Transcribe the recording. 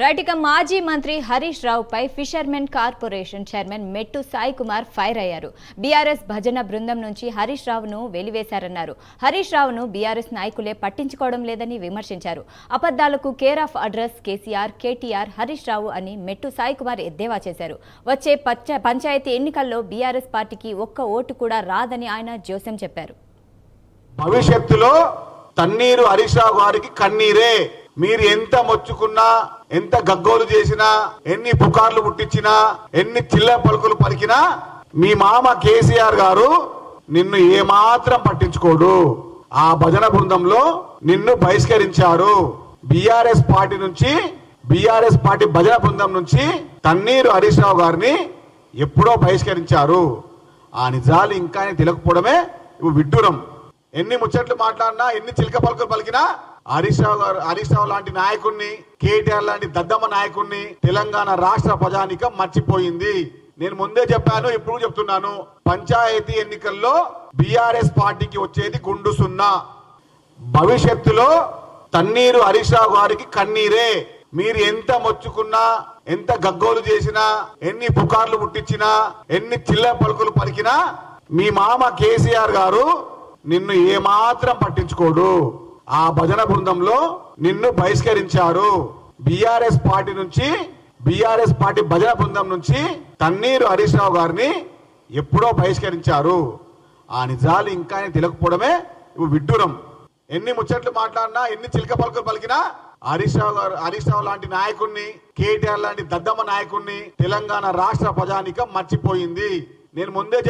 Right ఇక మాజీ మంత్రి హరీష్ రావుపై ఫిషర్మెన్ కార్పొరేషన్ చైర్మన్ మెట్టు సాయి కుమార్ ఫైర్ అయ్యారు. బీఆర్ఎస్ భజన బృందం నుంచి హరీష్ రావును వెలివేశారన్నారు. హరీష్ రావును బీఆర్ఎస్ నాయకులే పట్టించుకోవడం లేదని విమర్శించారు. అబద్దాలకు care of address KCR, KTR, Harish Rao అని మెట్టు సాయి కుమార్ ఎద్దేవా చేశారు. వచ్చే పంచాయతీ ఎన్నికల్లో బీఆర్ఎస్ పార్టీకి ఒక్క ఓటు కూడా రాదని ఆయన జోస్యం చెప్పారు. భవిష్యత్తులో తన్నీరు హరీష్ రావు గారికి కన్నీరే. మీరు ఎంత మొచ్చుకున్నా, ఎంత గగ్గోలు చేసినా, ఎన్ని పుకార్లు పుట్టించినా, ఎన్ని చిల్ల పలుకులు పలికినా మీ మామ కేసీఆర్ గారు నిన్ను ఏమాత్రం పట్టించుకోడు. ఆ భజన బృందంలో నిన్ను బహిష్కరించారు. బీఆర్ఎస్ పార్టీ భజన బృందం నుంచి తన్నీరు హరీష్ రావు గారిని ఎప్పుడో బహిష్కరించారు. ఆ నిజాలు ఇంకా తెలియకపోవడమే విడ్డూరం. ఎన్ని ముచ్చట్లు మాట్లాడినా, ఎన్ని చిలక పలుకులు పలికినా హరీష్ రావు లాంటి నాయకుడిని, కేటీఆర్ లాంటి దద్దమ్మ నాయకుడిని తెలంగాణ రాష్ట్ర ప్రజానికం మర్చిపోయింది. నేను ముందే చెప్పాను, ఇప్పుడు చెప్తున్నాను, పంచాయతీ ఎన్నికల్లో బీఆర్ఎస్ పార్టీకి వచ్చేది గుండు సున్నా. భవిష్యత్తులో తన్నీరు హరీష్ రావు గారికి కన్నీరే. మీరు ఎంత మొచ్చుకున్నా, ఎంత గగ్గోలు చేసినా, ఎన్ని పుకార్లు పుట్టించినా, ఎన్ని చిల్ల పలుకులు పలికినా మీ మామ కేసీఆర్ గారు నిన్ను ఏమాత్రం పట్టించుకోడు. ఆ భజన బృందంలో నిన్ను బహిష్కరించారు. బీఆర్ఎస్ పార్టీ భజన బృందం నుంచి తన్నీరు హరీష్ రావు గారిని ఎప్పుడో బహిష్కరించారు. ఆ నిజాలు ఇంకా తెలియకపోవడమే విడ్డూరం. ఎన్ని ముచ్చట్లు మాట్లాడినా, ఎన్ని చిలక పలుకులు పలికినా హరీష్ రావు లాంటి నాయకుడిని, కేటీఆర్ లాంటి దద్దమ్మ నాయకుడిని తెలంగాణ రాష్ట్ర ప్రజానికం మర్చిపోయింది. నేను ముందే